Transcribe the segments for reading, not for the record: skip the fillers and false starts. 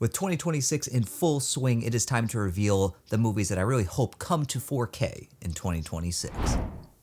With 2026 in full swing, it is time to reveal the movies that I really hope come to 4K in 2026.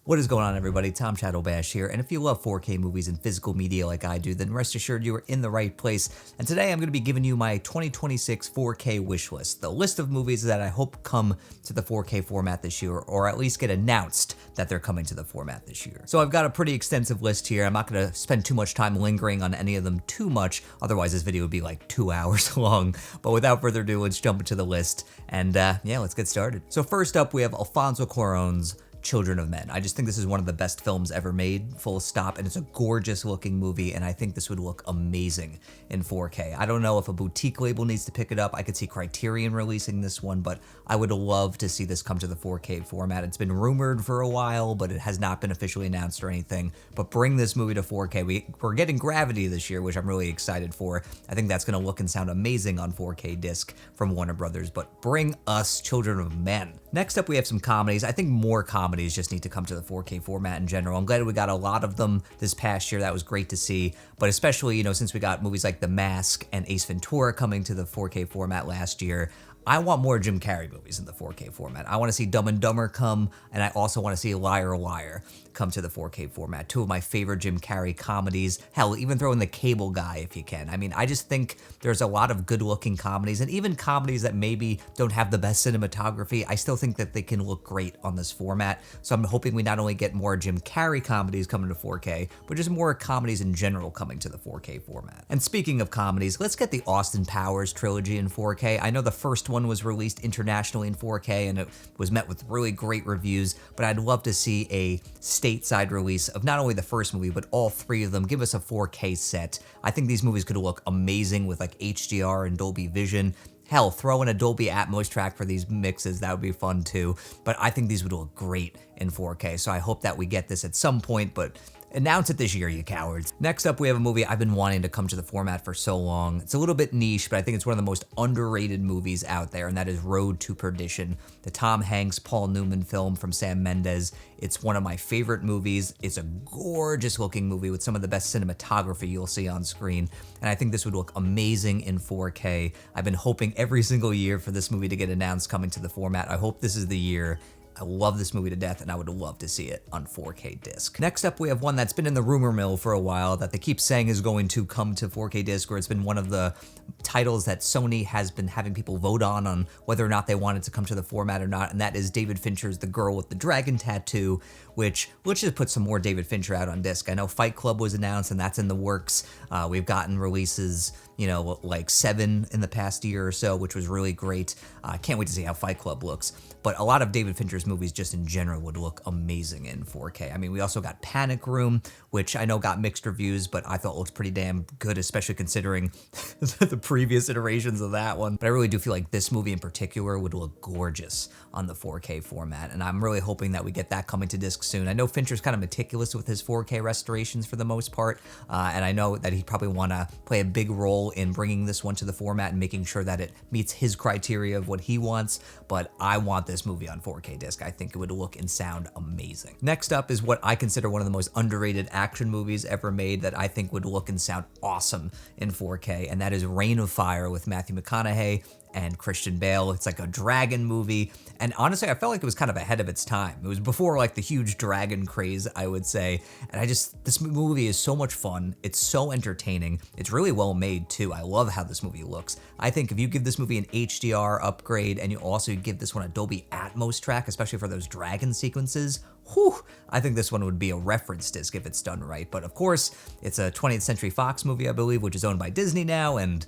What is going on, everybody? Tom Chattelbash here, and if you love 4K movies and physical media like I do, then rest assured you are in the right place. And today I'm going to be giving you my 2026 4K wish list, the list of movies that I hope come to the 4K format this year, or at least get announced that they're coming to the format this year. So I've got a pretty extensive list here. I'm not going to spend too much time lingering on any of them too much, otherwise this video would be like 2 hours long. But without further ado, let's jump into the list, and yeah, let's get started. So first up, we have Alfonso Cuarón's Children of Men. I just think this is one of the best films ever made, full stop, and it's a gorgeous looking movie, and I think this would look amazing in 4K. I don't know if a boutique label needs to pick it up. I could see Criterion releasing this one, but I would love to see this come to the 4K format. It's been rumored for a while, but it has not been officially announced or anything. But bring this movie to 4K. We're getting Gravity this year, which I'm really excited for. I think that's going to look and sound amazing on 4K disc from Warner Brothers, but bring us Children of Men. Next up, we have some comedies. I think more comedies just need to come to the 4K format in general. I'm glad we got a lot of them this past year. That was great to see, but especially, since we got movies like The Mask and Ace Ventura coming to the 4K format last year, I want more Jim Carrey movies in the 4K format. I want to see Dumb and Dumber come, and I also want to see Liar Liar come to the 4K format. Two of my favorite Jim Carrey comedies. Hell, even throw in The Cable Guy if you can. I mean, I just think there's a lot of good-looking comedies, and even comedies that maybe don't have the best cinematography, I still think that they can look great on this format. So I'm hoping we not only get more Jim Carrey comedies coming to 4K, but just more comedies in general coming to the 4K format. And speaking of comedies, let's get the Austin Powers trilogy in 4K. I know the first one was released internationally in 4K and it was met with really great reviews, but I'd love to see a stateside release of not only the first movie, but all three of them. Give us a 4K set. I think these movies could look amazing with like HDR and Dolby Vision. Hell, throw in a Dolby Atmos track for these mixes, that would be fun too. But I think these would look great in 4K, so I hope that we get this at some point, but announce it this year, you cowards. Next up, we have a movie I've been wanting to come to the format for so long. It's a little bit niche, but I think it's one of the most underrated movies out there, and that is Road to Perdition, the Tom Hanks, Paul Newman film from Sam Mendes. It's one of my favorite movies. It's a gorgeous looking movie with some of the best cinematography you'll see on screen, and I think this would look amazing in 4K. I've been hoping every single year for this movie to get announced coming to the format. I hope this is the year. I love this movie to death, and I would love to see it on 4K disc. Next up, we have one that's been in the rumor mill for a while that they keep saying is going to come to 4K disc, or it's been one of the titles that Sony has been having people vote on whether or not they want it to come to the format or not, and that is David Fincher's The Girl with the Dragon Tattoo, which, let's just put some more David Fincher out on disc. I know Fight Club was announced, and that's in the works. We've gotten releases, like 7 in the past year or so, which was really great. I can't wait to see how Fight Club looks. But a lot of David Fincher's movies just in general would look amazing in 4K. I mean, we also got Panic Room, which I know got mixed reviews, but I thought looked pretty damn good, especially considering the previous iterations of that one. But I really do feel like this movie in particular would look gorgeous on the 4K format, and I'm really hoping that we get that coming to disc soon. I know Fincher's kind of meticulous with his 4K restorations for the most part, and I know that he'd probably want to play a big role in bringing this one to the format and making sure that it meets his criteria of what he wants, but I want this movie on 4K disc. I think it would look and sound amazing. Next up is what I consider one of the most underrated action movies ever made that I think would look and sound awesome in 4K, and that is Reign of Fire with Matthew McConaughey and Christian Bale. It's like a dragon movie, and honestly, I felt like it was kind of ahead of its time. It was before like the huge dragon craze, I would say, and this movie is so much fun. It's so entertaining. It's really well made too. I love how this movie looks. I think if you give this movie an HDR upgrade and you also give this one a Dolby Atmos track, especially for those dragon sequences, whew, I think this one would be a reference disc if it's done right. But of course, it's a 20th Century Fox movie, I believe, which is owned by Disney now, and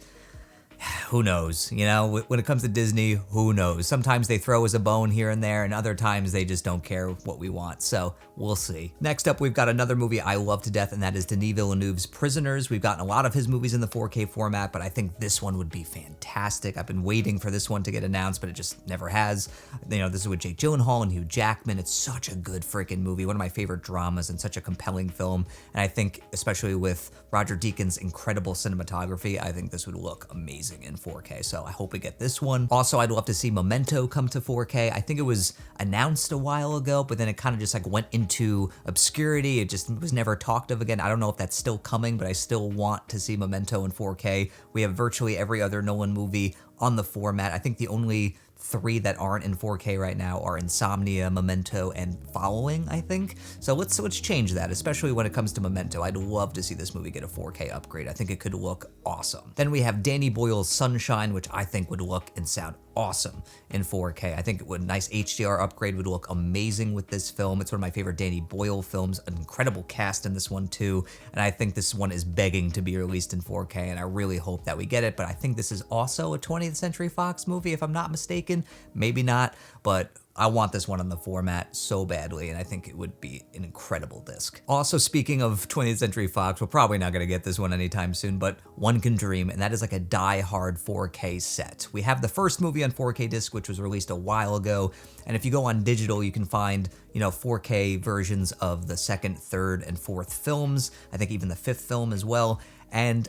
who knows? When it comes to Disney, who knows? Sometimes they throw us a bone here and there, and other times they just don't care what we want. So we'll see. Next up, we've got another movie I love to death, and that is Denis Villeneuve's Prisoners. We've gotten a lot of his movies in the 4K format, but I think this one would be fantastic. I've been waiting for this one to get announced, but it just never has. This is with Jake Gyllenhaal and Hugh Jackman. It's such a good freaking movie. One of my favorite dramas and such a compelling film. And I think, especially with Roger Deakins' incredible cinematography, I think this would look amazing in 4K, so I hope we get this one. Also, I'd love to see Memento come to 4K. I think it was announced a while ago, but then it kind of just like went into obscurity. It just was never talked of again. I don't know if that's still coming, but I still want to see Memento in 4K. We have virtually every other Nolan movie on the format. I think the only 3 that aren't in 4K right now are Insomnia, Memento, and Following, I think. So let's change that, especially when it comes to Memento. I'd love to see this movie get a 4K upgrade. I think it could look awesome. Then we have Danny Boyle's Sunshine, which I think would look and sound awesome in 4K. I think a nice HDR upgrade would look amazing with this film. It's one of my favorite Danny Boyle films, an incredible cast in this one too, and I think this one is begging to be released in 4K, and I really hope that we get it, but I think this is also a 20th Century Fox movie, if I'm not mistaken. Maybe not, but I want this one on the format so badly, and I think it would be an incredible disc. Also, speaking of 20th Century Fox, we're probably not gonna get this one anytime soon, but One Can Dream, and that is like a die-hard 4K set. We have the first movie on 4K disc, which was released a while ago, and if you go on digital, you can find, 4K versions of the second, third, and fourth films. I think even the fifth film as well, and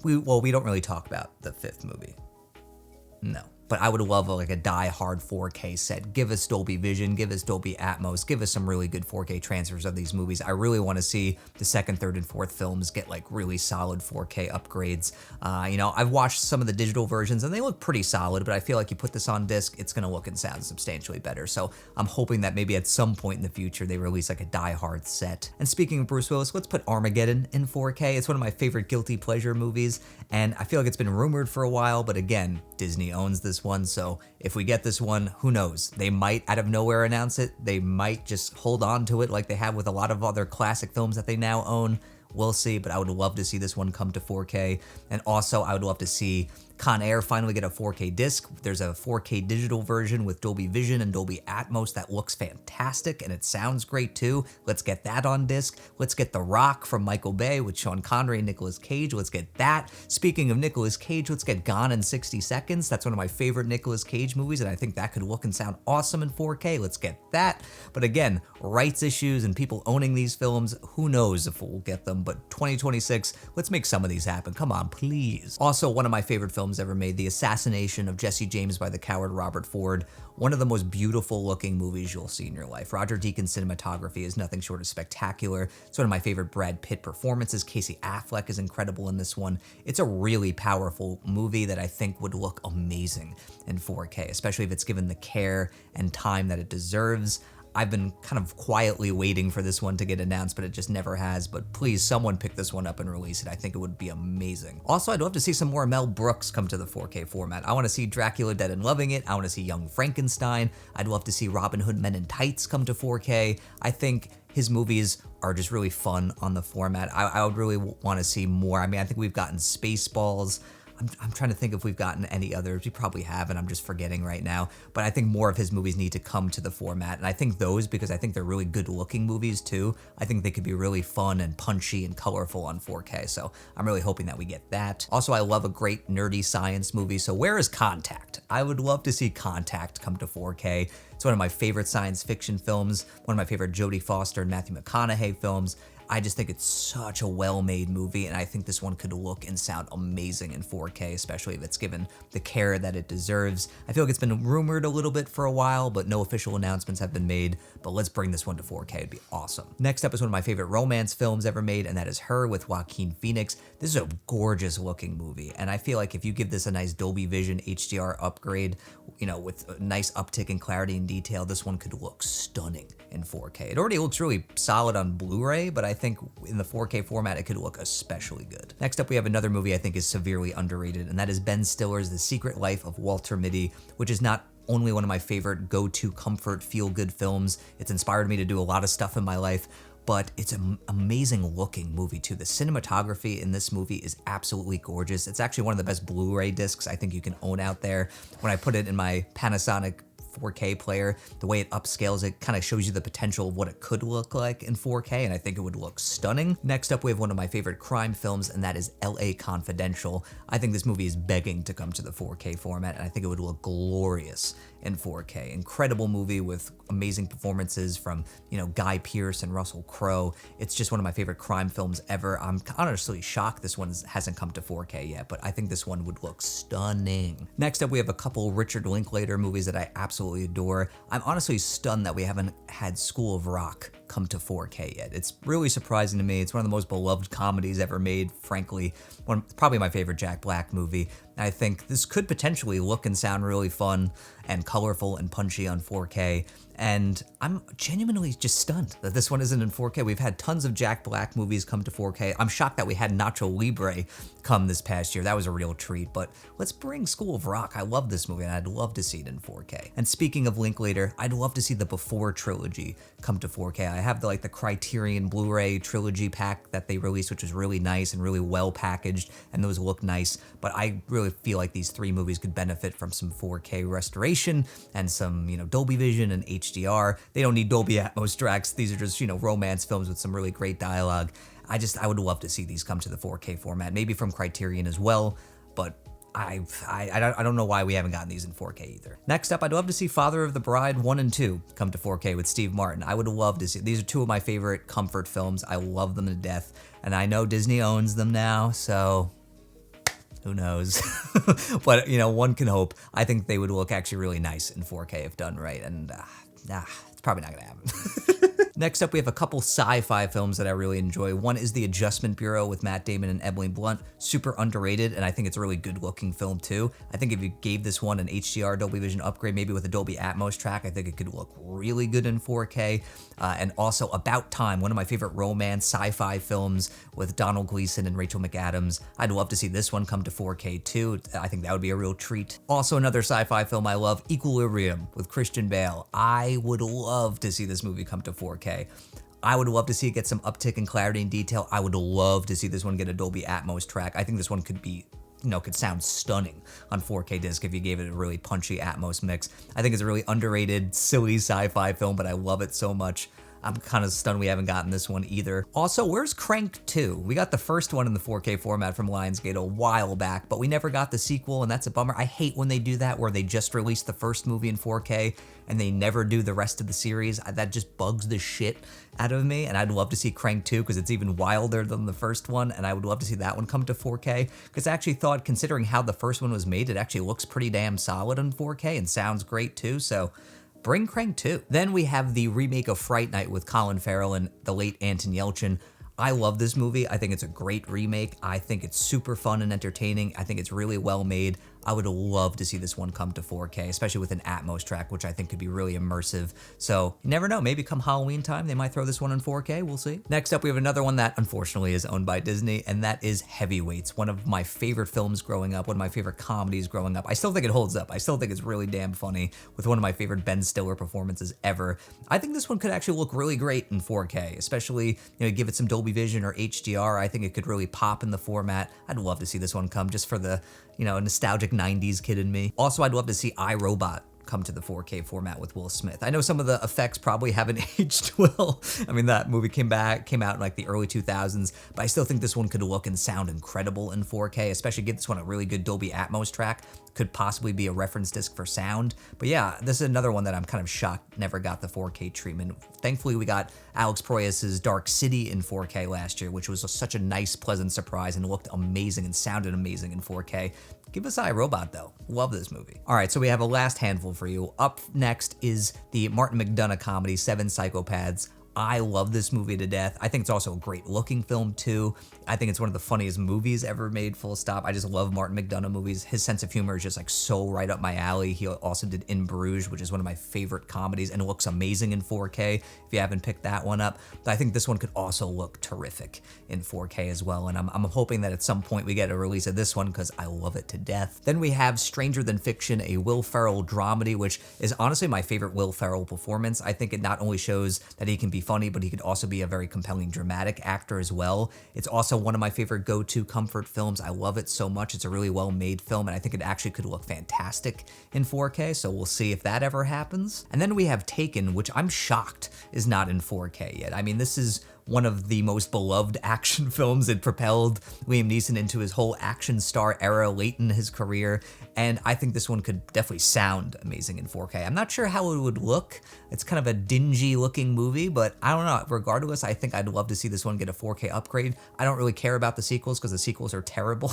we don't really talk about the fifth movie. No. But I would love like a die-hard 4K set. Give us Dolby Vision, give us Dolby Atmos, give us some really good 4K transfers of these movies. I really want to see the second, third, and fourth films get like really solid 4K upgrades. I've watched some of the digital versions and they look pretty solid, but I feel like you put this on disc, it's gonna look and sound substantially better. So I'm hoping that maybe at some point in the future they release like a die-hard set. And speaking of Bruce Willis, let's put Armageddon in 4K. It's one of my favorite guilty pleasure movies, and I feel like it's been rumored for a while, but again, Disney owns this one, so if we get this one, who knows? They might out of nowhere announce it. They might just hold on to it like they have with a lot of other classic films that they now own. We'll see, but I would love to see this one come to 4K. And also, I would love to see Con Air finally get a 4K disc. There's a 4K digital version with Dolby Vision and Dolby Atmos that looks fantastic, and it sounds great too. Let's get that on disc. Let's get The Rock from Michael Bay with Sean Connery and Nicolas Cage. Let's get that. Speaking of Nicolas Cage, let's get Gone in 60 Seconds. That's one of my favorite Nicolas Cage movies, and I think that could look and sound awesome in 4K. Let's get that. But again, rights issues and people owning these films, who knows if we'll get them, but 2026, let's make some of these happen. Come on, please. Also, one of my favorite films ever made, The Assassination of Jesse James by the coward Robert Ford. One of the most beautiful looking movies you'll see in your life. Roger Deakins' cinematography is nothing short of spectacular. It's one of my favorite Brad Pitt performances. Casey Affleck is incredible in this one. It's a really powerful movie that I think would look amazing in 4K, especially if it's given the care and time that it deserves. I've been kind of quietly waiting for this one to get announced, but it just never has. But please, someone pick this one up and release it. I think it would be amazing. Also, I'd love to see some more Mel Brooks come to the 4K format. I want to see Dracula Dead and Loving It. I want to see Young Frankenstein. I'd love to see Robin Hood Men in Tights come to 4K. I think his movies are just really fun on the format. I would really want to see more. I mean, I think we've gotten Spaceballs. I'm trying to think if we've gotten any others. We probably have, and I'm just forgetting right now. But I think more of his movies need to come to the format. And I think those, because I think they're really good looking movies too, I think they could be really fun and punchy and colorful on 4K. So I'm really hoping that we get that. Also, I love a great nerdy science movie. So where is Contact? I would love to see Contact come to 4K. It's one of my favorite science fiction films, one of my favorite Jodie Foster and Matthew McConaughey films. I just think it's such a well-made movie, and I think this one could look and sound amazing in 4K, especially if it's given the care that it deserves. I feel like it's been rumored a little bit for a while, but no official announcements have been made, but let's bring this one to 4K. It'd be awesome. Next up is one of my favorite romance films ever made, and that is Her with Joaquin Phoenix. This is a gorgeous looking movie, and I feel like if you give this a nice Dolby Vision HDR upgrade, with a nice uptick in clarity and detail, this one could look stunning in 4K. It already looks really solid on Blu-ray, but I think in the 4K format, it could look especially good. Next up, we have another movie I think is severely underrated, and that is Ben Stiller's The Secret Life of Walter Mitty, which is not only one of my favorite go-to comfort feel-good films. It's inspired me to do a lot of stuff in my life, but it's an amazing looking movie too. The cinematography in this movie is absolutely gorgeous. It's actually one of the best Blu-ray discs I think you can own out there. When I put it in my Panasonic 4K player, the way it upscales it kind of shows you the potential of what it could look like in 4K, and I think it would look stunning. Next up, we have one of my favorite crime films, and that is LA Confidential. I think this movie is begging to come to the 4K format, and I think it would look glorious in 4K. Incredible movie with amazing performances from, Guy Pearce and Russell Crowe. It's just one of my favorite crime films ever. I'm honestly shocked this one hasn't come to 4K yet, but I think this one would look stunning. Next up, we have a couple Richard Linklater movies that I absolutely adore. I'm honestly stunned that we haven't had School of Rock come to 4K yet. It's really surprising to me. It's one of the most beloved comedies ever made, frankly. Probably my favorite Jack Black movie. I think this could potentially look and sound really fun and colorful and punchy on 4K. And I'm genuinely just stunned that this one isn't in 4K. We've had tons of Jack Black movies come to 4K. I'm shocked that we had Nacho Libre come this past year. That was a real treat, but let's bring School of Rock. I love this movie and I'd love to see it in 4K. And speaking of Linklater, I'd love to see the Before trilogy come to 4K. I have the Criterion Blu-ray trilogy pack that they released, which was really nice and really well packaged, and those look nice, but I really feel like these three movies could benefit from some 4K restoration and some, Dolby Vision and HDR. They don't need Dolby Atmos tracks. These are just, romance films with some really great dialogue. I would love to see these come to the 4K format, maybe from Criterion as well, but I don't know why we haven't gotten these in 4K either. Next up, I'd love to see Father of the Bride 1 and 2 come to 4K with Steve Martin. I would love to see. These are two of my favorite comfort films. I love them to death, and I know Disney owns them now, so who knows? But, one can hope. I think they would look actually really nice in 4K if done right, and it's probably not gonna happen. Next up, we have a couple sci-fi films that I really enjoy. One is The Adjustment Bureau with Matt Damon and Emily Blunt. Super underrated, and I think it's a really good-looking film, too. I think if you gave this one an HDR Dolby Vision upgrade, maybe with a Dolby Atmos track, I think it could look really good in 4K. And also About Time, one of my favorite romance sci-fi films with Donald Gleason and Rachel McAdams. I'd love to see this one come to 4K, too. I think that would be a real treat. Also, another sci-fi film I love, Equilibrium with Christian Bale. I would love to see this movie come to 4K. I would love to see it get some uptick in clarity and detail. I would love to see this one get a Dolby Atmos track. I think this one could be, could sound stunning on 4K disc if you gave it a really punchy Atmos mix. I think it's a really underrated, silly sci-fi film, but I love it so much. I'm kind of stunned we haven't gotten this one either. Also, where's Crank 2? We got the first one in the 4K format from Lionsgate a while back, but we never got the sequel, and that's a bummer. I hate when they do that, where they just release the first movie in 4K and they never do the rest of the series. That just bugs the shit out of me, and I'd love to see Crank 2 because it's even wilder than the first one, and I would love to see that one come to 4K because I actually thought, considering how the first one was made, it actually looks pretty damn solid on 4K and sounds great too, so bring Crank 2. Then we have the remake of Fright Night with Colin Farrell and the late Anton Yelchin. I love this movie. I think it's a great remake. I think it's super fun and entertaining. I think it's really well made. I would love to see this one come to 4K, especially with an Atmos track, which I think could be really immersive. So you never know, maybe come Halloween time, they might throw this one in 4K, we'll see. Next up, we have another one that unfortunately is owned by Disney, and that is Heavyweights, one of my favorite films growing up, one of my favorite comedies growing up. I still think it holds up. I still think it's really damn funny, with one of my favorite Ben Stiller performances ever. I think this one could actually look really great in 4K, especially, give it some Dolby Vision or HDR. I think it could really pop in the format. I'd love to see this one come just for the, nostalgic 90s kid in me. Also, I'd love to see iRobot come to the 4K format with Will Smith. I know some of the effects probably haven't aged well. I mean, that movie came out in the early 2000s, but I still think this one could look and sound incredible in 4K, especially give this one a really good Dolby Atmos track. Could possibly be a reference disc for sound. But yeah, this is another one that I'm kind of shocked never got the 4K treatment. Thankfully, we got Alex Proyas's Dark City in 4K last year, which was such a nice, pleasant surprise and looked amazing and sounded amazing in 4K. Give us iRobot, though. Love this movie. All right, so we have a last handful for you. Up next is the Martin McDonagh comedy, Seven Psychopaths. I love this movie to death. I think it's also a great looking film too. I think it's one of the funniest movies ever made, full stop. I just love Martin McDonagh movies. His sense of humor is just so right up my alley. He also did In Bruges, which is one of my favorite comedies, and it looks amazing in 4K if you haven't picked that one up. But I think this one could also look terrific in 4K as well, and I'm hoping that at some point we get a release of this one because I love it to death. Then we have Stranger Than Fiction, a Will Ferrell dramedy, which is honestly my favorite Will Ferrell performance. I think it not only shows that he can be funny, but he could also be a very compelling dramatic actor as well. It's also one of my favorite go-to comfort films. I love it so much. It's a really well-made film, and I think it actually could look fantastic in 4K, so we'll see if that ever happens. And then we have Taken, which I'm shocked is not in 4K yet. I mean, this is one of the most beloved action films. It propelled Liam Neeson into his whole action star era late in his career, and I think this one could definitely sound amazing in 4K. I'm not sure how it would look. It's kind of a dingy looking movie, but I don't know. Regardless, I think I'd love to see this one get a 4K upgrade. I don't really care about the sequels because the sequels are terrible,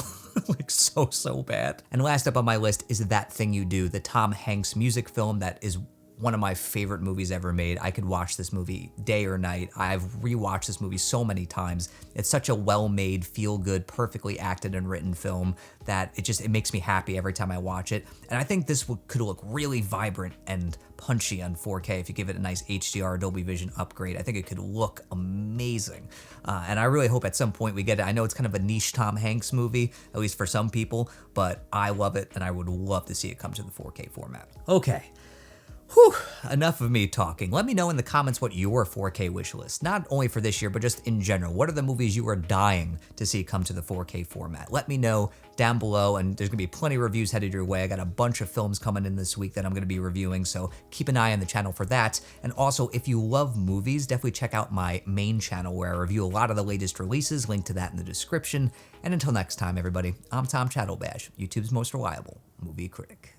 like so bad. And last up on my list is That Thing You Do, the Tom Hanks music film that is one of my favorite movies ever made. I could watch this movie day or night. I've rewatched this movie so many times. It's such a well-made, feel-good, perfectly acted and written film that it makes me happy every time I watch it. And I think this could look really vibrant and punchy on 4K if you give it a nice HDR Dolby Vision upgrade. I think it could look amazing. And I really hope at some point we get it. I know it's kind of a niche Tom Hanks movie, at least for some people, but I love it and I would love to see it come to the 4K format. Okay. Whew, enough of me talking. Let me know in the comments what your 4K wish list, not only for this year, but just in general. What are the movies you are dying to see come to the 4K format? Let me know down below, and there's gonna be plenty of reviews headed your way. I got a bunch of films coming in this week that I'm gonna be reviewing, so keep an eye on the channel for that. And also, if you love movies, definitely check out my main channel where I review a lot of the latest releases, link to that in the description. And until next time, everybody, I'm Tom Chattelbash, YouTube's most reliable movie critic.